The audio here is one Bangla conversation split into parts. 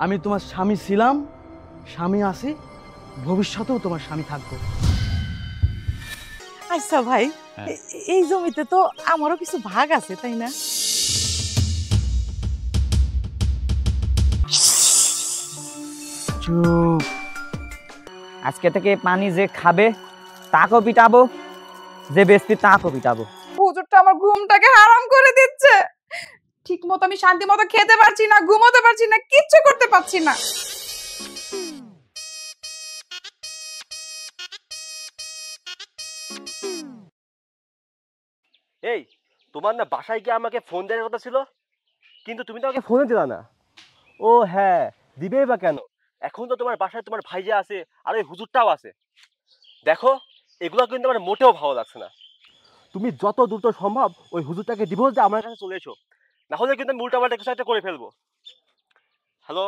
আমি তোমার স্বামী ছিলাম, স্বামী আছি, ভবিষ্যতেও তোমার স্বামী থাকবো। আচ্ছা ভাই, এই জমিতে তো আমারও কিছু ভাগ আছে, তাই না? চুপ। আজকে থেকে পানি যে খাবে তাকেও পিটাবো, যে বেশি তাকেও পিটাবো। হুজুরটা আমার ঘুমটাকে হারাম করে দিচ্ছে। ঠিক মতো আমি শান্তি মতো খেতে পারছি না, ঘুমোতে পারছি না, কিচ্ছু করতে পারছি না। এই তোমার না বাসায় গিয়ে আমাকে ফোন দেওয়ার কথা ছিল, কিন্তু তুমি তো আমাকে ফোনে দিলা না। ও হ্যাঁ, দিবেই বা কেন? এখন তো তোমার বাসায় তোমার ভাইজা আছে আর ওই হুজুরটাও আছে। দেখো, এগুলো কিন্তু আমার মোটেও ভালো লাগছে না। তুমি যত দ্রুত সম্ভব ওই হুজুরটাকে ডিভোর্স দিয়ে আমার কাছে চলে এসো, না হলে কিন্তু আমি উল্টাপাল্টা কিছু একটা করে ফেলবো। হ্যালো,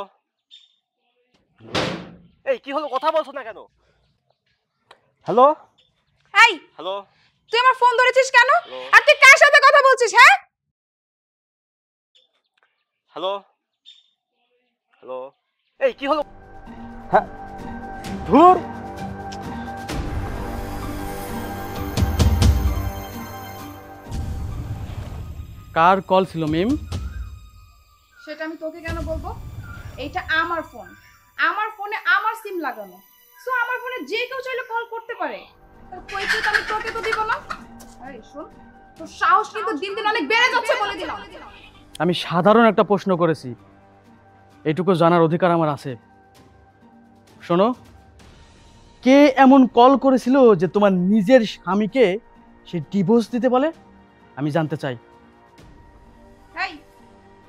এই কি হলো, কথা বলছো না কেন? হ্যালো, এই হ্যালো, তুই আমার ফোন ধরেছিস কেন? আর তুই কার সাথে কথা বলছিস? হ্যাঁ, হ্যালো, হ্যালো, এই কি হলো? হ্যাঁ, ধুর। কার কল ছিল মিম? সেটা আমি তোকে কেন বলবো? এইটা আমার ফোন, আমার ফোনে আমার সিম লাগানো, সো আমার ফোনে যে কেউ চাইলে কল করতে পারে। তার পরিচয় তো আমি তোকে তো দিব না। এই শোন, তোর সাহস কিন্তু দিন দিন অনেক বেড়ে যাচ্ছে বলে দিলাম। আমি সাধারণ একটা প্রশ্ন করেছি, এইটুকু জানার অধিকার আমার আছে। শোনো, কে এমন কল করেছিল যে তোমার নিজের স্বামীকে সে ডিভোর্স দিতে বলে? আমি জানতে চাই। এই,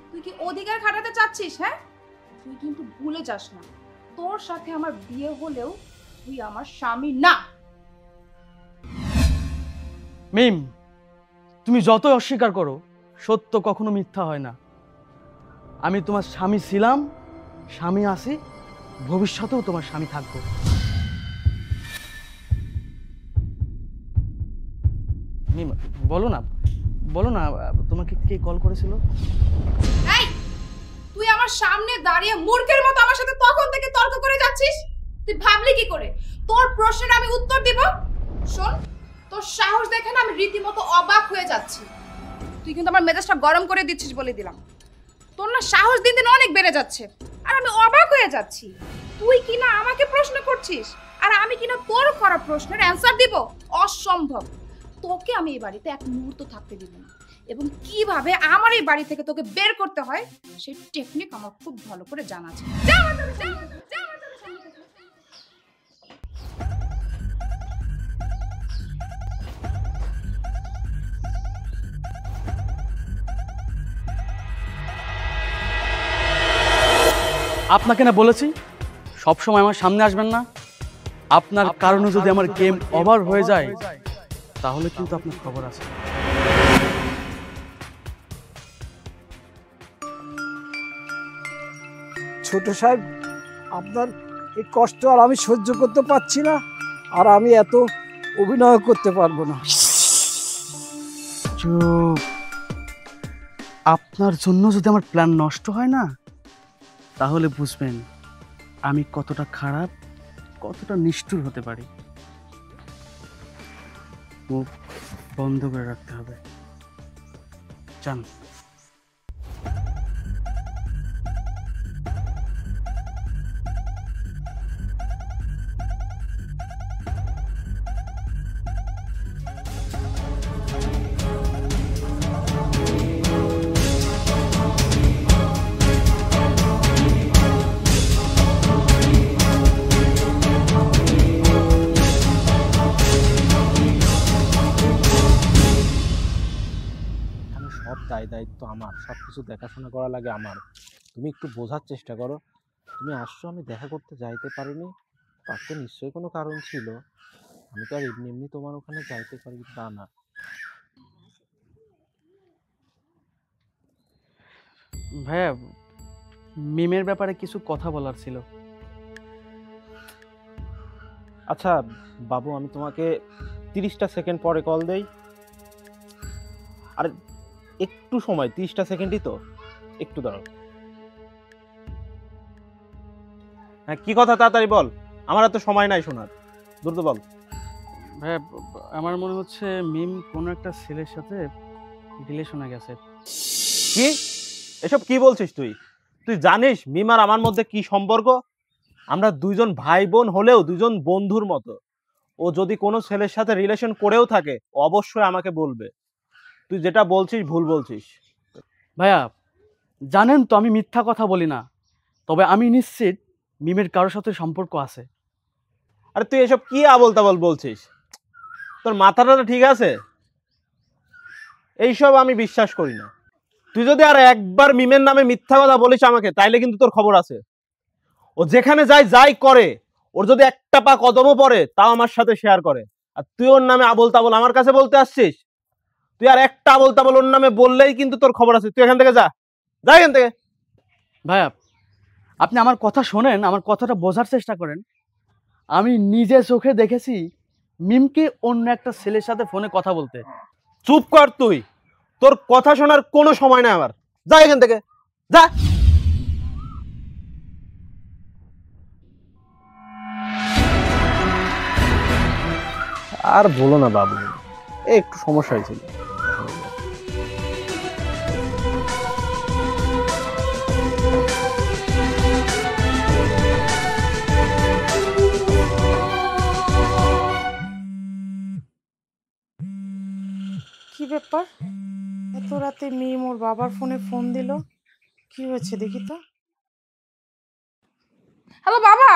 তুই কি অধিকার খাটাতে চাচ্ছিস? হ্যাঁ, তুই কিন্তু ভুলে যাস না, তোর সাথে আমার বিয়ে হলেও তুই আমার স্বামী না। মিম, তুমি যতই অস্বীকার করো, সত্য কখনো মিথ্যা হয় না। আমি তোমার স্বামী ছিলাম, স্বামী আছি, ভবিষ্যতেও তোমার স্বামী থাকবো। মিম, বলো না, বলো না, তোমাকে কে কল করেছিল? এই, তুই আমার সামনে দাঁড়িয়ে মূর্খের মতো আমার সাথে তখন থেকে তর্ক করে যাচ্ছিস। তুই ভাবলি কি করে তোর প্রশ্নের আমি উত্তর দিব? শোন, তোর সাহস দেখে না আমি রীতিমতো অবাক হয়ে যাচ্ছি। তুই কিন্তু আমার মেজাজটা গরম করে দিচ্ছিস বলে দিলাম। তোর না সাহস দিন দিন অনেক বেড়ে যাচ্ছে, আর আমি অবাক হয়ে যাচ্ছি। তুই কি না আমাকে প্রশ্ন করছিস, আর আমি কিনা তোর করা প্রশ্নের অ্যানসার দিব? অসম্ভব। তোকে আমি এই বাড়িতে এক মুহূর্ত থাকতে দিব না, এবং কিভাবে আমার এই বাড়ি থেকে তোকে বের করতে হয় সেই টেকনিক আমার খুব ভালো করে জানা আছে। যা আমার সাথে, যা আমার সাথে, যা আমার সাথে, সামনে থেকে। আপনাকে না বলেছি সব সময় আমার সামনে আসবেন না। আপনার কারণে যদি আমার গেম ওভার হয়ে যায়, তাহলে কিন্তু আপনার খবর আছে। ছোট সাহেব, আপনার এই কষ্ট আর আমি সহ্য করতে পারছি না, আর আমি এত অভিনয় করতে পারবো না। চুপ। আপনার জন্য যদি আমার প্ল্যান নষ্ট হয় না, তাহলে বুঝবেন আমি কতটা খারাপ, কতটা নিষ্ঠুর হতে পারি। মুখ বন্ধ করে রাখতে হবে। জান, সব দায়িত্ব আমার, সব কিছু দেখাশোনা করা লাগে আমার। তুমি একটু বোঝার চেষ্টা করো। তুমি আসছো, আমি দেখা করতে যাইতে পারিনি, তার তো নিশ্চয়ই কোনো কারণ ছিল। আমি তো আর এমনি এমনি তোমার ওখানে যাইতে পারি তা না। ভাইয়া, মিমের ব্যাপারে কিছু কথা বলার ছিল। আচ্ছা বাবু, আমি তোমাকে 30টা সেকেন্ড পরে কল দেই। আর একটু সময়, 30টা সেকেন্ডই তো, একটু দাঁড়াও। হ্যাঁ কি কথা তাড়াতাড়ি বল, আমার এত সময় নাই শোনার, দ্রুত বল। ভাইয়া আমার মনে হচ্ছে মিম কোনো একটা ছেলের সাথে রিলেশনে গেছে। কি এসব কি বলছিস তুই? তুই জানিস মিম আর আমার মধ্যে কি সম্পর্ক? আমরা দুইজন ভাই বোন হলেও দুজন বন্ধুর মতো। ও যদি কোনো ছেলের সাথে রিলেশন করেও থাকে অবশ্যই আমাকে বলবে। তুই যেটা বলছিস ভুল বলছিস। ভাইয়া জানেন তো আমি মিথ্যা কথা বলি না, তবে আমি নিশ্চিত মিমের কারোর সাথে সম্পর্ক আছে। আরে তুই এসব কি আবল তাবল বলছিস? তোর মাথাটা ঠিক আছে? এইসব আমি বিশ্বাস করি না। তুই যদি আর একবার মিমের নামে মিথ্যা কথা বলিস আমাকে, তাইলে কিন্তু তোর খবর আছে। ও যেখানে যায় যাই করে, ওর যদি একটা পা কদমও পড়ে তাও আমার সাথে শেয়ার করে। আর তুই ওর নামে আবল তাবল আমার কাছে বলতে আসছিস? তুই আর একটা আবল তাবল ওর নামে বললেই কিন্তু তোর খবর আছে। তুই এখান থেকে যা, যা এখান থেকে। ভাইয়া আপনি আমার কথা শোনেন, আমার কথাটা বোঝার চেষ্টা করেন। আমি নিজে চোখে দেখেছি মিমকে অন্য একটা ছেলের সাথে ফোনে কথা বলতে। চুপ কর তুই, তোর কথা শোনার কোনো সময় নাই আমার। যা এখান থেকে, যা। আর বলো না বাবু, একটু সমস্যা হয়েছিল। কি ব্যাপার, এত রাতে মিম ওর বাবার ফোনে ফোন দিল? কি হয়েছে দেখি তো। হ্যালো বাবা,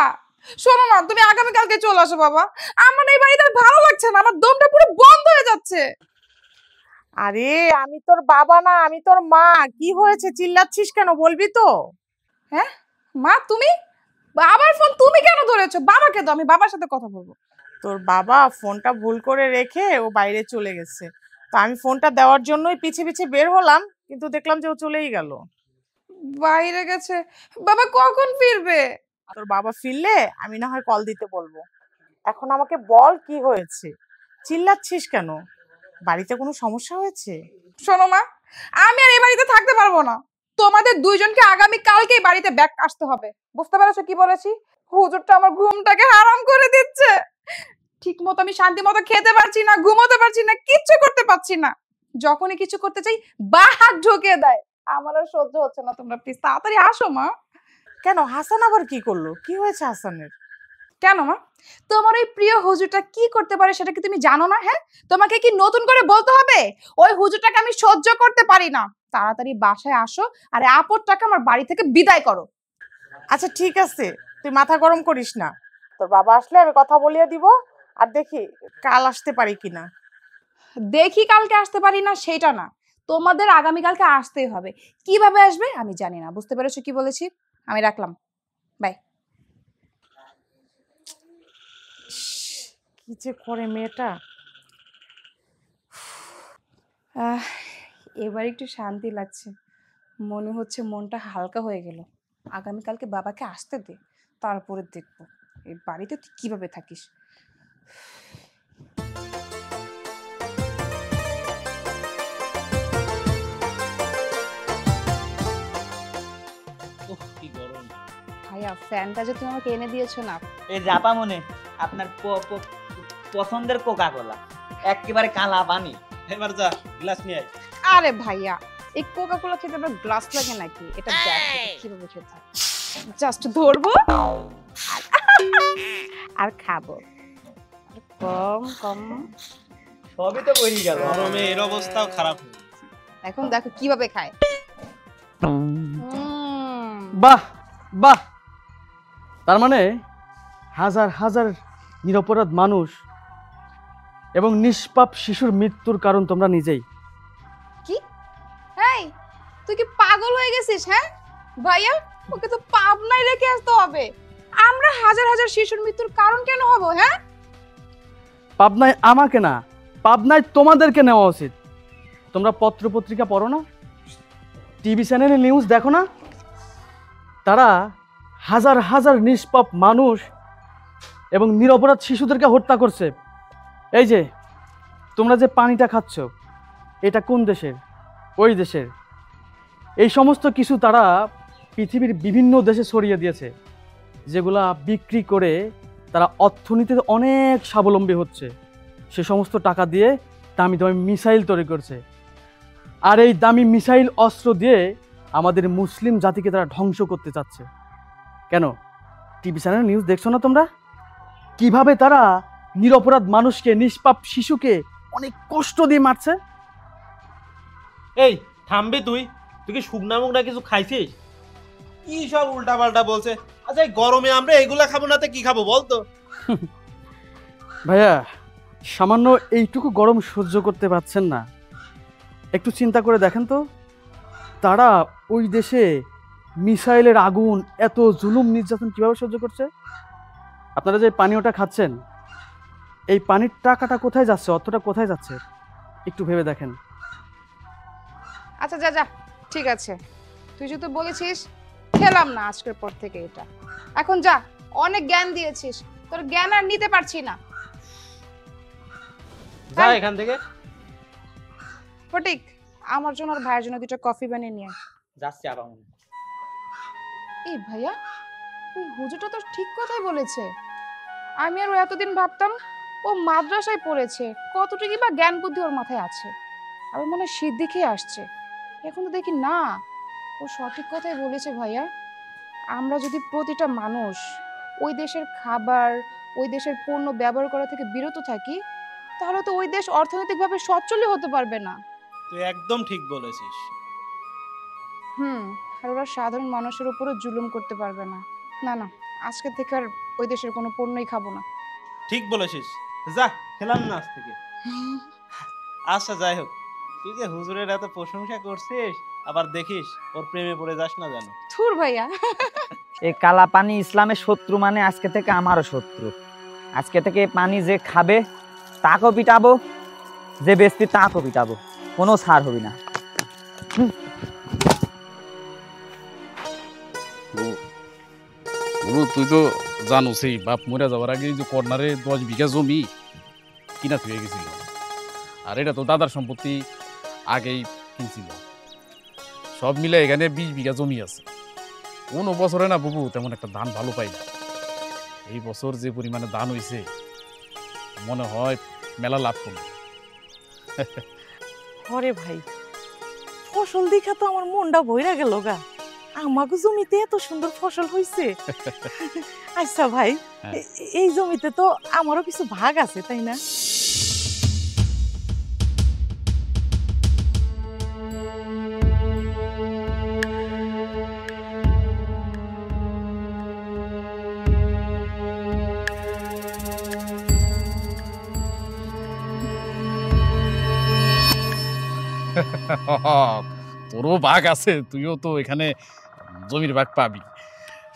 শোনো না, তুমি আগামীকালকে চলে আসো বাবা। আমার এই বাড়িতে আর ভালো লাগছে না, আমার দমটা পুরো বন্ধ হয়ে যাচ্ছে। আরে আমি তোর বাবা না, আমি তোর মা। কি হয়েছে, চিল্লাচ্ছিস কেন, বলবি তো? হ্যাঁ মা, তুমি বাবার ফোন তুমি কেন ধরেছো? বাবাকে দাও, আমি বাবার সাথে কথা বলবো। তোর বাবা ফোনটা ভুল করে রেখে ও বাইরে চলে গেছে, তো আমি ফোনটা দেওয়ার জন্যই পিছে পিছে বের হলাম, কিন্তু দেখলাম যে ও চলেই গেল। বাইরে গেছে? বাবা কখন ফিরবে? তোর বাবা ফিরলে আমি না হয় কল দিতে বলবো। এখন আমাকে বল কি হয়েছে, চিল্লাচ্ছিস কেন? বাড়িতে কোনো সমস্যা হয়েছে? শোনো মা, আমি আর এই বাড়িতে থাকতে পারবো না। তোমাদের দুইজনকে আগামী কালকেই বাড়িতে ব্যাক আসতে হবে। বুঝতে পেরেছো কি বলেছি? হুজুরটা আমার ঘুমটাকে হারাম করে দিচ্ছে। ঠিক মতো আমি শান্তি মতো খেতে পারছি না, ঘুমোতে পারছি না, কিচ্ছু করতে পারছি না। যখনই কিছু করতে চাই বা হাত ঢুকিয়ে দেয়। আমার আর সহ্য হচ্ছে না, তোমরা প্লিজ তাড়াতাড়ি আসো মা। কেন, হাসান আবার কি করলো? কি হয়েছে হাসানের? কেন মা, তোমার ওই প্রিয় হুজুরটা কি করতে পারে সেটা কি তুমি জানো না? হ্যাঁ, তোমাকে কি নতুন করে বলতে হবে? ওই হুজুরটাকে আমি সহ্য করতে পারি না। তাড়াতাড়ি বাসায় আসো আর এই আপদটাকে আমার বাড়ি থেকে বিদায় করো। আচ্ছা ঠিক আছে, তুই মাথা গরম করিস না। তোর বাবা আসলে আমি কথা বলিয়ে দিব, আর দেখি কাল আসতে পারি কিনা। দেখি কালকে আসতে পারি না সেটা না, তোমাদের আগামীকালকে আসতেই হবে। কিভাবে আসবে আমি জানি না। বুঝতে পেরেছো কি বলেছি? আমি রাখলাম, বাই। কি যে করে মেয়েটা। এবার একটু শান্তি লাগছে, মনে হচ্ছে মনটা হালকা হয়ে গেল। আগামীকালকে বাবাকে আসতে দে, তারপরে দেখবো এই বাড়িতে তুই কিভাবে থাকিস। কি গরম। ভাইয়া ফ্যানটা যে তুমি আমাকে এনে দিয়েছো না, এই জাপা মনে আপনার পছন্দের কোকা কোলা, একেবারে কালা পানি। এবার যা গ্লাস নিয়ে আয়। আরে ভাইয়া এই কোকা কোলা খেতে আবার গ্লাস লাগে নাকি? এটা দেখ কিভাবে খেতে, জাস্ট ধরবো আর খাবো। কম কম সবই তো বই গেল। গরমে এর অবস্থাও খারাপ হয়ে গেছে। এখন দেখো কিভাবে খায়। বাহ বাহ, তার মানে হাজার হাজার নিরপরাধ মানুষ এবং নিষ্পাপ শিশুর মৃত্যুর কারণ তোমরা নিজেই। কি? এই তুই কি পাগল হয়ে গেছিস? হ্যাঁ ভাইয়া, ওকে তো পাবনায় রেখে আসতে হবে। আমরা হাজার হাজার শিশুর মৃত্যুর কারণ কেন হব? হ্যাঁ, পাবনায় আমাকে না, পাবনায় তোমাদেরকে নেওয়া উচিত। তোমরা পত্র পত্রিকা পড়ো না, টিভি চ্যানেলে নিউজ দেখো না? তারা হাজার হাজার নিষ্পাপ মানুষ এবং নিরপরাধ শিশুদেরকে হত্যা করছে। এই যে তোমরা যে পানিটা খাচ্ছ, এটা কোন দেশের? ওই দেশের। এই সমস্ত কিছু তারা পৃথিবীর বিভিন্ন দেশে ছড়িয়ে দিয়েছে। যেগুলা বিক্রি করে তারা অর্থনীতিতে অনেক স্বাবলম্বী হচ্ছে, সে সমস্ত টাকা দিয়ে দামি দামি মিসাইল তৈরি করছে। আর এই দামি মিসাইল অস্ত্র দিয়ে আমাদের মুসলিম জাতিকে তারা ধ্বংস করতে চাচ্ছে। কেন টিভি চ্যানেল নিউজ দেখছো না তোমরা? কিভাবে তারা নিরপরাধ মানুষকে, নিষ্পাপ শিশুকে অনেক কষ্ট দিয়ে মারছে। এই থামবি তুই? তুই কি শুকনা মুখনা কিছু খাইছিস? কি সব উল্টা পাল্টা বলছে। আচ্ছা এই গরমে আমরা এগুলা খাবো না তো কি খাবো বলতো? ভাইয়া, সামান্য এইটুকু গরম সহ্য করতে পারছেন না? একটু চিন্তা করে দেখেন তো, তারা ওই দেশে মিসাইলের আগুন, এত জুলুম নির্যাতন কিভাবে সহ্য করছে। আপনারা যে পানীয়টা খাচ্ছেন, এই পানির টাকাটা কোথায় যাচ্ছে, অর্থটা কোথায় যাচ্ছে, একটু ভেবে দেখেন। আচ্ছা যা যা, ঠিক আছে, তুই যেহেতু বলেছিস খেলাম না আজকের পর থেকে এটা। এখন যা, অনেক জ্ঞান দিয়েছিস, তোর জ্ঞান আর নিতে পারছি না। যা এই। এখান থেকে। ফটিক, আমার জন্য আর ভাইয়ের জন্য দুটো কফি বানিয়ে নিয়ে আয়। যাচ্ছি আবার। এই ভাইয়া, ওই হুজুরটা তো ঠিক কথাই বলেছে। আমি আর ও এতদিন ভাবতাম ও মাদ্রাসায় পড়েছে, কতটুকু বা জ্ঞান বুদ্ধি ওর মাথায় আছে, আমি মনে হয় সিদ্ধি খেয়ে আসছে। এখন তো দেখি না, ও সঠিক কথাই বলেছে ভাইয়া। আমরা যদি প্রতিটা মানুষ ওই দেশের খাবার, ওই দেশের পণ্য ব্যবহার করা থেকে বিরত থাকি, তাহলে তো ওই দেশ অর্থনৈতিকভাবে সচ্ছলই হতে পারবে না। তুই একদম ঠিক বলেছিস। আর ওরা সাধারণ মানুষের উপরও জুলুম করতে পারবে না। না না, আজকে থেকে আর ওই দেশের কোনো পণ্যই খাবো না। ঠিক বলেছিস, যা খেলাম না আজ থেকে। আচ্ছা যাই হোক, তুই যে হুজুরের এত প্রশংসা করছিস, আবার দেখিস ওর প্রেমে পড়ে যাস না যেন। থুর ভাইয়া। এই কালা পানি ইসলামের শত্রু, মানে আজকে থেকে আমারও শত্রু। আজকে থেকে এই পানি যে খাবে তাকেও পিটাবো, যে বেচবি তাকেও পিটাবো, কোনো ছাড় হবি না। তুই তো জানোসই, বাপ মরে যাওয়ার আগে যে কর্নারে 10 বিঘা জমি কিনা থুয়ে গেছিল, আর এটা তো দাদার সম্পত্তি আগেই কিনছিল। সব মিলে এখানে 20 বিঘা জমি আছে। কোনো বছরে না বুবু তেমন একটা ধান ভালো পাই না। এই বছর যে পরিমাণে ধান হয়েছে, মনে হয় মেলা লাভ করবে। হরে ভাই, ফসল দেখা তো আমার মনটা বইরা গেল গা। আমাকে জমিতে এত সুন্দর ফসল হয়েছে। আচ্ছা ভাই, হ্যাঁ। এই জমিতে তো আমারও কিছু ভাগ আছে, তাই না? তোরও ভাগ আছে, তুইও তো এখানে জমির ভাগ পাবি।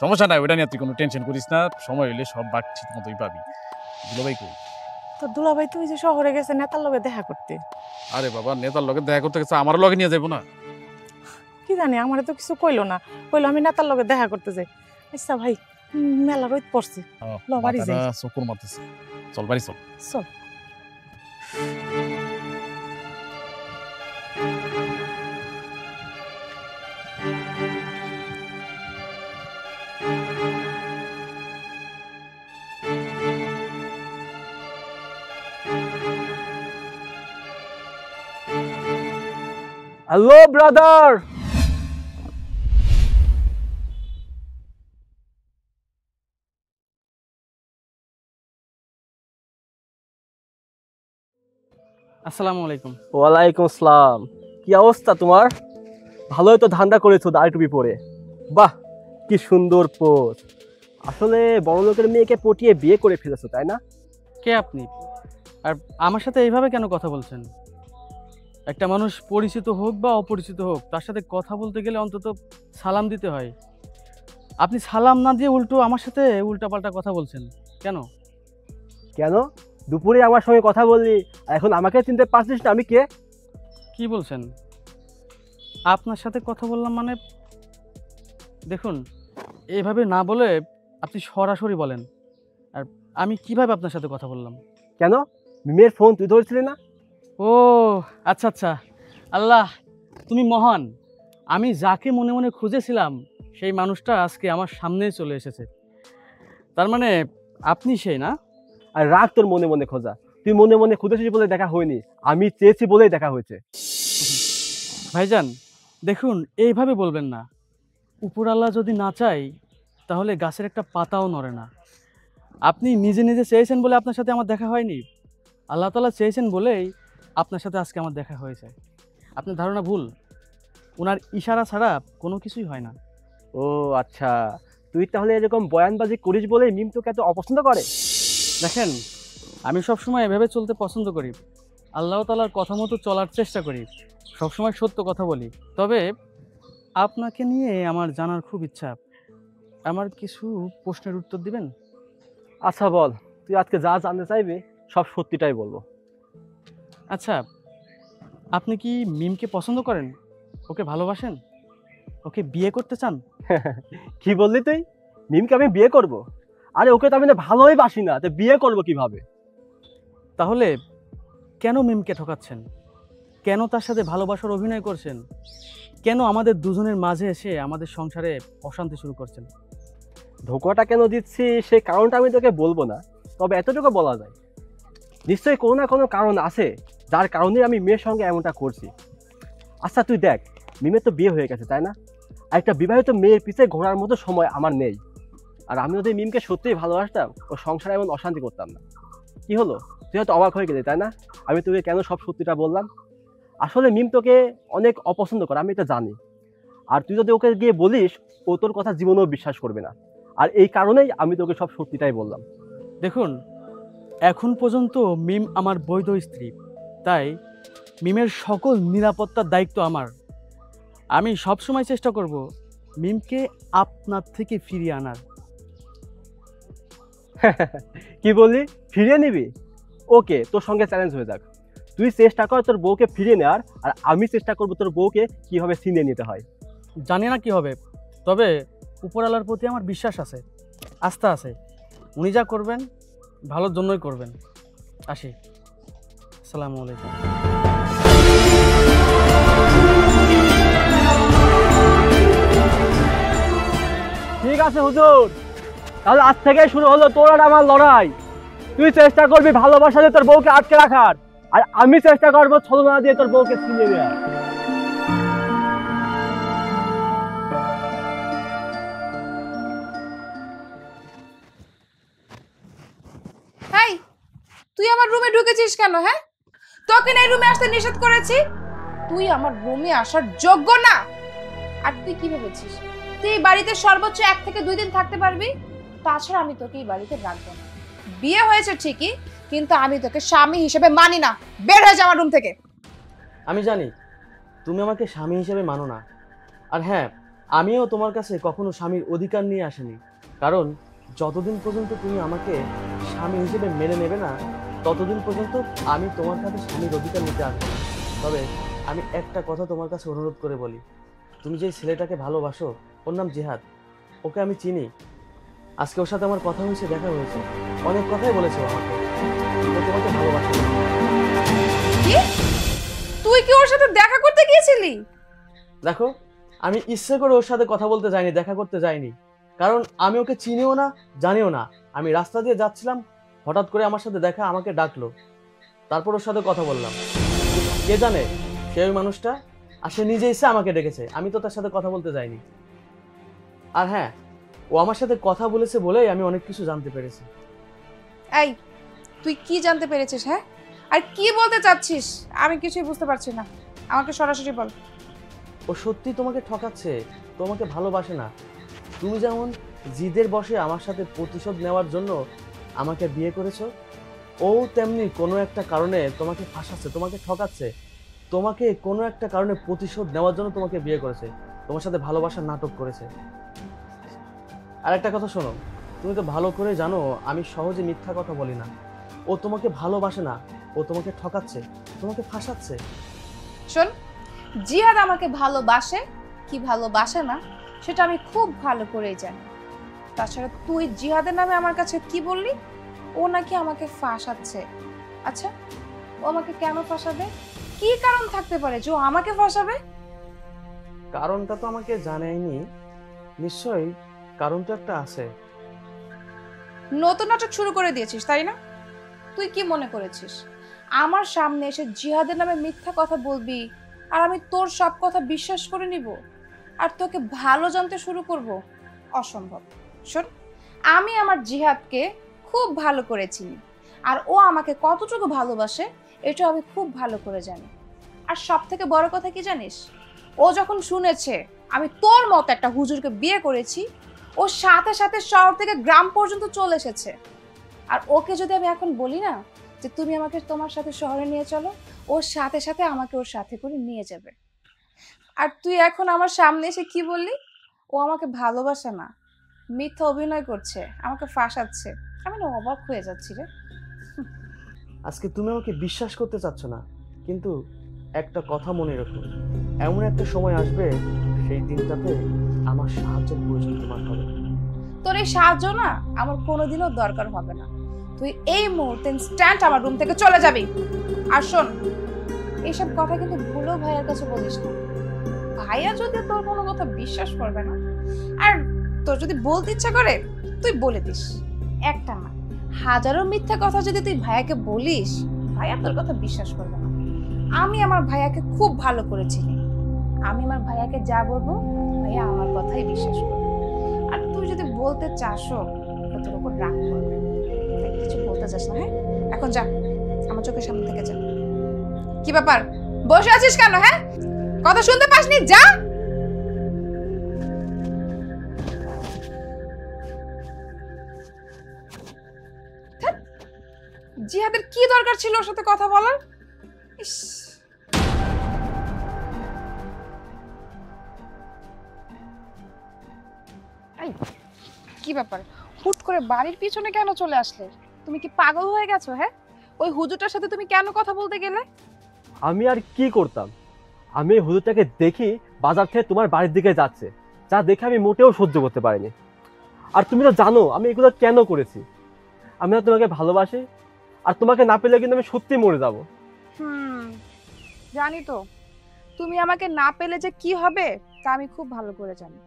সমস্যা নাই, ওইটা নিয়ে তুই কোনো টেনশন করিস না। সময় হইলে সব ভাগ ঠিক মতোই পাবি। দুলাভাই কই? তো দুলাভাই তুই যে শহরে গেছে নেতার লগে দেখা করতে। আরে বাবা, নেতার লগে দেখা করতে গেছে, আমার লগে নিয়ে যাবো না? কি জানি, আমারে তো কিছু কইলো না, কইলো আমি নেতার লগে দেখা করতে যাই। আচ্ছা ভাই, মেলা রোদ পড়ছে, ল বাড়ি যাই। চকুর মারতেছে, চল বাড়ি চল। চল। Hello brother. আসসালামু আলাইকুম। ওয়ালাইকুম আসসালাম। কি অবস্থা তোমার? ভালোই তো ধান্দা করেছো দাড়ি টুপি পরে। বাহ, কি সুন্দর পোজ। আসলে বড় লোকের মেয়েকে পটিয়ে বিয়ে করে ফেলেছো, তাই না? কে আপনি, আর আমার সাথে এইভাবে কেন কথা বলছেন? একটা মানুষ পরিচিত হোক বা অপরিচিত হোক, তার সাথে কথা বলতে গেলে অন্তত সালাম দিতে হয়। আপনি সালাম না দিয়ে উল্টো আমার সাথে উল্টাপাল্টা কথা বলছেন কেন? কেন? দুপুরে আমার সঙ্গে কথা বললি, আর এখন আমাকে চিনতে পারছিস না আমি কে? কি বলছেন? আপনার সাথে কথা বললাম মানে? দেখুন, এইভাবে না বলে আপনি সরাসরি বলেন। আর আমি কিভাবে আপনার সাথে কথা বললাম? কেন? মিমের ফোন তুই ধরছিলি না? ও আচ্ছা আচ্ছা, আল্লাহ তুমি মহান। আমি যাকে মনে মনে খুঁজেছিলাম সেই মানুষটা আজকে আমার সামনেই চলে এসেছে। তার মানে আপনি সেই না? আর রাগ তোর মনে মনে খোঁজা, তুই মনে মনে খুঁজেছিস বলে দেখা হয়নি, আমি চেয়েছি বলেই দেখা হয়েছে। ভাইজান দেখুন, এইভাবে বলবেন না। উপরাল্লাহ যদি না চাই তাহলে গাছের একটা পাতাও নড়ে না। আপনি নিজে নিজে চেয়েছেন বলে আপনার সাথে আমার দেখা হয়নি, আল্লাহ তাআলা চেয়েছেন বলেই আপনার সাথে আজকে আমার দেখা হয়েছে। আপনার ধারণা ভুল, ওনার ইশারা ছাড়া কোনো কিছুই হয় না। ও আচ্ছা, তুই তাহলে এরকম বয়ানবাজি করিস বলেই মিম তোকে এত অপছন্দ করে? দেখেন, আমি সবসময় এভাবে চলতে পছন্দ করি, আল্লাহ তাআলার কথা মতো চলার চেষ্টা করি, সবসময় সত্য কথা বলি। তবে আপনাকে নিয়ে আমার জানার খুব ইচ্ছা, আমার কিছু প্রশ্নের উত্তর দিবেন? আচ্ছা বল, তুই আজকে যা জানতে চাইবি সব সত্যিটাই বলবো। আচ্ছা, আপনি কি মিমকে পছন্দ করেন? ওকে ভালোবাসেন? ওকে বিয়ে করতে চান? কি বললি তুই? মিমকে আমি বিয়ে করব? আরে ওকে তো আমি না ভালোই বাসি না, তো বিয়ে করব কিভাবে? তাহলে কেন মিমকে ঠকাচ্ছেন? কেন তার সাথে ভালোবাসার অভিনয় করছেন? কেন আমাদের দুজনের মাঝে এসে আমাদের সংসারে অশান্তি শুরু করছেন? ধোঁকাটা কেন দিচ্ছি সেই কারণটা আমি তোকে বলবো না, তবে এতটুকু বলা যায় নিশ্চয়ই কোনো না কোনো কারণ আছে যার কারণে আমি মেয়ের সঙ্গে এমনটা করছি। আচ্ছা তুই দেখ, মিমের তো বিয়ে হয়ে গেছে তাই না? আর একটা বিবাহিত মেয়ের পিছে ঘোরার মতো সময় আমার নেই। আর আমি যদি মিমকে সত্যিই ভালোবাসতাম ও সংসারে এমন অশান্তি করতাম না। কি হলো, তুই হয়তো অবাক হয়ে গেলি তাই না আমি তোকে কেন সব সত্যিটা বললাম? আসলে মিম তোকে অনেক অপছন্দ করে, আমি এটা জানি। আর তুই যদি ওকে গিয়ে বলিস, ও তোর কথা জীবনেও বিশ্বাস করবে না। আর এই কারণেই আমি তোকে সব সত্যিটাই বললাম। দেখুন, এখন পর্যন্ত মিম আমার বৈধ স্ত্রী, তাই মিমের সকল নিরাপত্তার দায়িত্ব আমার। আমি সবসময় চেষ্টা করব মিমকে আপনার থেকে ফিরিয়ে আনার। কি বললি, ফিরিয়ে নিবি? ওকে, তোর সঙ্গে চ্যালেঞ্জ হয়ে যাক। তুই চেষ্টা কর তোর বউকে ফিরিয়ে নেওয়ার, আর আমি চেষ্টা করবো তোর বউকে কিভাবে ছিনিয়ে নিতে হয়। জানি না কি হবে, তবে উপরওয়ালার প্রতি আমার বিশ্বাস আছে, আস্থা আছে। উনি যা করবেন ভালোর জন্যই করবেন। আসি, আসসালামু আলাইকুম। ঠিক আছে হুজুর, তাহলে আজ থেকে শুরু হলো তোর আর আমার লড়াই। তুই চেষ্টা করবি ভালোবাসা দিয়ে তোর বউকে আটকে রাখার, আর আমি চেষ্টা করবো ছলনা দিয়ে তোর বউকে ছিনিয়ে নেওয়ার। এই, তুই আমার রুমে ঢুকেছিস কেন? হ্যাঁ, তোকে না এই রুমে আসতে নিষেধ করেছি। তুই আমার রুমে আসার যোগ্য না। আর তুই কি ভেবেছিস তুই এই বাড়িতে সর্বোচ্চ 1 থেকে 2 দিন থাকতে পারবি? তাছাড়া আমি তোকে এই বাড়িতে রাখবো না। বিয়ে হয়েছে ঠিকই, কিন্তু আমি তোকে স্বামী হিসেবে মানি না। বের হয়ে যা আমার রুম থেকে। আমি জানি তুমি আমাকে স্বামী হিসেবে মানো না, আর হ্যাঁ, আমিও তোমার কাছে কখনো স্বামীর অধিকার নিয়ে আসিনি। কারণ যতদিন পর্যন্ত তুমি আমাকে স্বামী হিসেবে মেনে নেবে না, ততদিন পর্যন্ত আমি তোমার কাছে স্বামীর অধিকার নিতে আসবো না। তবে আমি একটা কথা তোমার কাছে অনুরোধ করে বলি, তুমি যে ছেলেটাকে ভালোবাসো, ওর নাম জিহাদ, ওকে আমি চিনি। আজকে ওর সাথে আমার কথা হয়েছে, দেখা হয়েছে, অনেক কথাই বলেছে আমাকে। ও তোমাকে ভালোবাসে। কি? তুই কি ওর সাথে দেখা করতে গিয়েছিলি? দেখো, আমি ইচ্ছে করে ওর সাথে কথা বলতে যাইনি, দেখা করতে যাইনি, কারণ আমি ওকে চিনিও না, জানিও না। আমি রাস্তা দিয়ে যাচ্ছিলাম, হঠাৎ করে আমার সাথে দেখা, আমাকে ডাকলো, তারপর ওর সাথে কথা বললাম। কে জানে সে ওই মানুষটা, আর সে নিজে এসে আমাকে ডেকেছে, আমি তো তার সাথে কথা বলতে যাইনি। আর হ্যাঁ, ও আমার সাথে কথা বলেছে বলেই আমি অনেক কিছু জানতে পেরেছি। এই, তুই কি জানতে পেরেছিস? হ্যাঁ, আর কি বলতে চাচ্ছিস আমি কিছুই বুঝতে পারছি না, আমাকে সরাসরি বল। ও সত্যি তোমাকে ঠকাচ্ছে, তোমাকে ভালোবাসে না। তুমি যেমন জিদের বশে আমার সাথে প্রতিশোধ নেওয়ার জন্য আমাকে বিয়ে করেছো, ও তেমনি কোনো একটা কারণে তোমাকে ফাঁসাচ্ছে, তোমাকে ঠকাচ্ছে, তোমাকে কোনো একটা কারণে প্রতিশোধ নেওয়ার জন্য তোমাকে বিয়ে করেছে, তোমার সাথে ভালোবাসার নাটক করেছে। আর একটা কথা শোনো, তুমি তো ভালো করে জানো আমি সহজে মিথ্যা কথা বলি না। ও তোমাকে ভালোবাসে না, ও তোমাকে ঠকাচ্ছে, তোমাকে ফাঁসাচ্ছে। শোন, জিহাদ আমাকে ভালোবাসে কি ভালোবাসে না সেটা আমি খুব ভালো করেই জানি। তাছাড়া তুই জিহাদের নামে আমার কাছে কি বললি? ও নাকি আমাকে ফাঁসাচ্ছে। আচ্ছা, ও আমাকে কেন ফাঁসাবে? কি কারণ থাকতে পারে যে ও আমাকে ফাঁসাবে? কারণটা তো আমাকে জানায়নি, নিশ্চয়ই কারণ তো একটা আছে। নতুন নাটক শুরু করে দিয়েছিস তাই না? তুই কি মনে করেছিস আমার সামনে এসে জিহাদের নামে মিথ্যা কথা বলবি আর আমি তোর সব কথা বিশ্বাস করে নিব আর তোকে ভালো জানতে শুরু করব? অসম্ভব। শোন, আমি আমার জিহাদকে খুব ভালো করে চিনি আর ও আমাকে কতটুকু ভালোবাসে এটা আমি খুব ভালো করে জানি। আর সব থেকে বড় কথা কি জানিস, ও যখন শুনেছে আমি তোর মতো একটা হুজুরকে বিয়ে করেছি, ও সাথে সাথে শহর থেকে গ্রাম পর্যন্ত চলে এসেছে। আর ওকে যদি আমি এখন বলি না যে তুমি আমাকে তোমার সাথে শহরে নিয়ে চলো, ওর সাথে সাথে আমাকে ওর সাথে করে নিয়ে যাবে। আর তুই এখন আমার সামনে এসে কি বললি? ও আমাকে ভালোবাসে না, মিথ্যা অভিনয় করছে, আমাকে ফাঁসাচ্ছে। আমি না অবাক হয়ে যাচ্ছি রে। আজকে তুমি আমাকে বিশ্বাস করতে চাচ্ছ না, কিন্তু একটা কথা মনে রাখো, এমন একটা সময় আসবে সেই দিনটাতে আমার সাহায্যের প্রয়োজন তোমার হবে। তোর এই সাহায্য না আমার কোনোদিনও দরকার হবে না। তুই এই মুহূর্তে ইনস্ট্যান্ট আমার রুম থেকে চলে যাবি। আর শোন, এইসব কথা কিন্তু ভুলেও ভাইয়ার কাছে বলিস না। ভাইয়া যদি তোর কোনো কথা বিশ্বাস করবে না, আর তোর যদি বলতে ইচ্ছা করে তুই বলে দিস। একটা না, হাজারো মিথ্যা কথা যদি তুই ভাইয়াকে বলিস, ভাইয়া তোর কথা বিশ্বাস করবে না। আমি আমার ভাইয়াকে খুব ভালো করে চিনি। আমি আমার ভাইয়াকে যা বলবো ভাইয়া আমার কথাই বিশ্বাস করবে। আর তুই যদি বলতে চাসও তোর উপর রাগ করবে, তাই কিছু বলতে চাস না। হ্যাঁ, এখন যা, আমার চোখের সামনে থেকে যা। কি ব্যাপার, বসে আছিস কেন? হ্যাঁ, কথা শুনতে পাসনি? যা। জিহাদের কি দরকার ছিল ওর সাথে কথা বলার? ইস, কি ব্যাপার, হুট করে বাড়ির পিছনে কেন চলে আসলে? তুমি কি পাগল হয়ে গেছো? হ্যাঁ, ওই হুজুরটার সাথে তুমি কেন কথা বলতে গেলে? আমি আর কি করতাম, আমি এই হুজুরটাকে দেখি বাজার থেকে তোমার বাড়ির দিকে যাচ্ছে, যা দেখে আমি মোটেও সহ্য করতে পারিনি। আর তুমি তো জানো আমি এগুলো কেন করেছি। আমি না তোমাকে ভালোবাসি, আর তোমাকে না পেলে কিন্তু আমি সত্যি মরে যাব। জানি তো তুমি আমাকে না পেলে যে কি হবে তা আমি খুব ভালো করে জানি।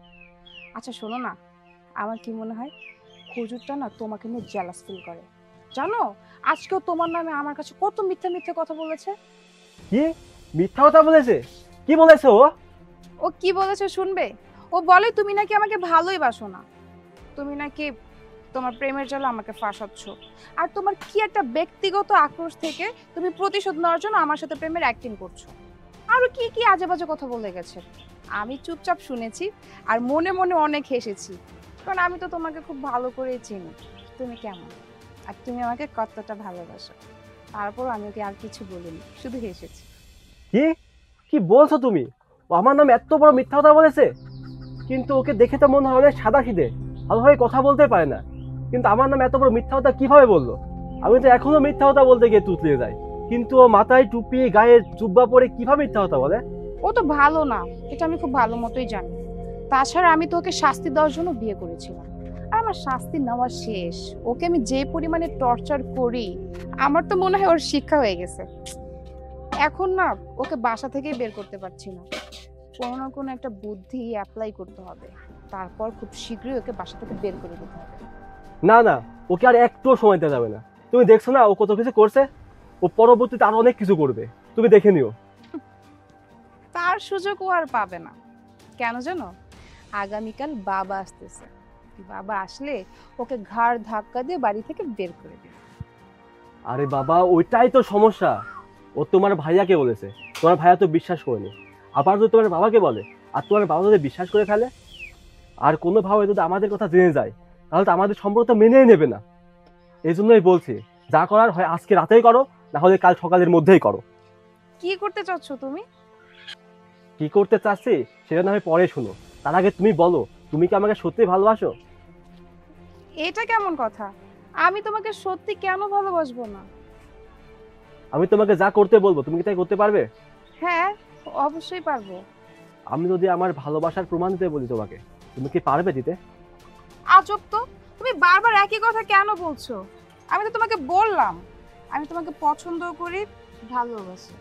আচ্ছা শোনো না, আমার কি মনে হয় হুজুরটা না তোমাকে নিয়ে জেলাস ফিল করে। জানো, আজকেও তোমার নামে আমার কাছে কত মিথ্যা মিথ্যা কথা বলেছে। কি মিথ্যা কথা বলেছে? কি বলেছে ও? ও কি বলেছে শুনবে? ও বলে তুমি নাকি আমাকে ভালোই বাসো না, তুমি নাকি তোমার প্রেমের জালে আমাকে ফাঁসাচ্ছ, আর তোমার কি একটা ব্যক্তিগত আক্রোশ থেকে তুমি প্রতিশোধ নেওয়ার জন্য আমার সাথে প্রেমের অ্যাক্টিং করছো। আরো কি কি আজে বাজে কথা বলে গেছে। আমি চুপচাপ শুনেছি আর মনে মনে অনেক হেসেছি, কারণ আমি তো তোমাকে খুব ভালো করেই চিনি তুমি কেমন, আর তুমি আমাকে কতটা ভালোবাসো। তারপর আমি ওকে আর কিছু বলিনি, শুধু হেসেছি। কি কি বলছো তুমি? ও আমার নামে এত বড় মিথ্যা কথা বলেছে? কিন্তু ওকে দেখে তো মনে হয় অনেক সাদাসিধে, ভালোভাবে কথা বলতে পারে না, কিন্তু আমার নামে এত বড় মিথ্যা কথা কিভাবে বললো? আমি তো এখনো মিথ্যা কথা বলতে গিয়ে তুতলিয়ে যাই, কিন্তু ও মাথায় টুপি গায়ে জুব্বা পরে কিভাবে মিথ্যা কথা বলে? ও তো ভালো না, এটা আমি খুব ভালো মতোই জানি। তাছাড়া আমি তো ওকে শাস্তি দেওয়ার জন্য বিয়ে করেছিলাম, আর আমার শাস্তি নেওয়া শেষ। ওকে আমি যে পরিমাণে টর্চার করি, আমার তো মনে হয় ওর শিক্ষা হয়ে গেছে। এখন না ওকে বাসা থেকেই বের করতে পারছি না, কোনো না কোনো একটা বুদ্ধি অ্যাপ্লাই করতে হবে, তারপর খুব শীঘ্রই ওকে বাসা থেকে বের করে দিতে হবে। না না, ওকে আর একটুও সময় দেওয়া যাবে না। তুমি দেখছো না ও কত কিছু করছে, ও পরবর্তীতে আরো অনেক কিছু করবে, তুমি দেখে নিও। তার সুযোগ ও আর পাবে না। কেন জানো? আগামীকাল বাবা আসতেছে, বাবা আসলে ওকে ঘাড় ধাক্কা দিয়ে বাড়ি থেকে বের করে দেবে। আরে বাবা, ওইটাই তো সমস্যা। ও তোমার ভাইয়াকে বলেছে, তোমার ভাইয়া তো বিশ্বাস করেনি। আবার যদি তোমার বাবাকে বলে, আর তোমার বাবা যদি বিশ্বাস করে ফেলে, আর কোনোভাবে যদি আমাদের কথা জেনে যায়, তাহলে তো আমাদের সম্পর্কটা মেনেই নেবে না। এই জন্যই বলছি, যা করার হয় আজকে রাতেই করো, না হলে কাল সকালের মধ্যেই করো। কি করতে চাচ্ছ তুমি? কি করতে চাচ্ছি সেটা না হয় পরে শুনো, তার আগে তুমি বলো, তুমি কি আমাকে সত্যি ভালোবাসো? এটা কেমন কথা? আমি তোমাকে সত্যি কেন ভালোবাসবো না? আমি তোমাকে যা করতে বলবো তুমি কি তাই করতে পারবে? হ্যাঁ, অবশ্যই পারবো। আমি যদি আমার ভালোবাসার প্রমাণ দিতে বলি তোমাকে, তুমি কি পারবে দিতে? আজব তো, তুমি বারবার একই কথা কেন বলছো? আমি তো তোমাকে বললাম আমি তোমাকে পছন্দ করি, ভালোবাসি,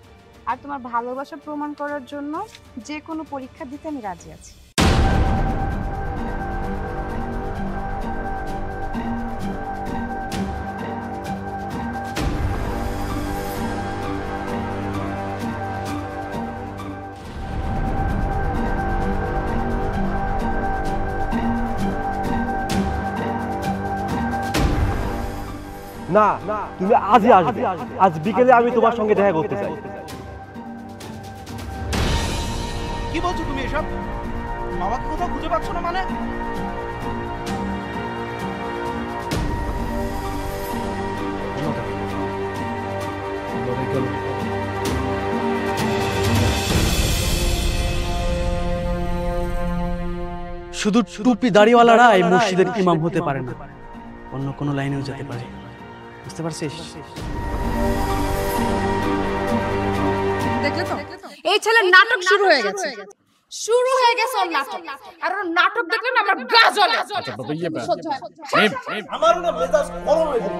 আর তোমার ভালোবাসা প্রমাণ করার জন্য যে কোনো পরীক্ষা দিতে আমি রাজি আছি। না, তুমি আজই আসবে। আজ বিকেলে আমি তোমার সঙ্গে দেখা করতে চাই। কি বলছো তুমি এসব? বাবাকে কোথাও খুঁজে পাচ্ছ না মানে? শুধু টুপি দাড়িওয়ালারা এই মসজিদের ইমাম হতে পারে না, অন্য কোনো লাইনেও যেতে পারে। বুঝতে পারছিস? দেখলে তো এই ছেলের নাটক শুরু হয়ে গেছে। শুরু হয়ে গেছে ওর নাটক। আর ওর নাটক দেখলে না আমার গা জ্বলে। আচ্ছা বাবা, ইয়ে সহ্য হয় না। নেম আমারও না মেজাজ গরম হয়ে যায়।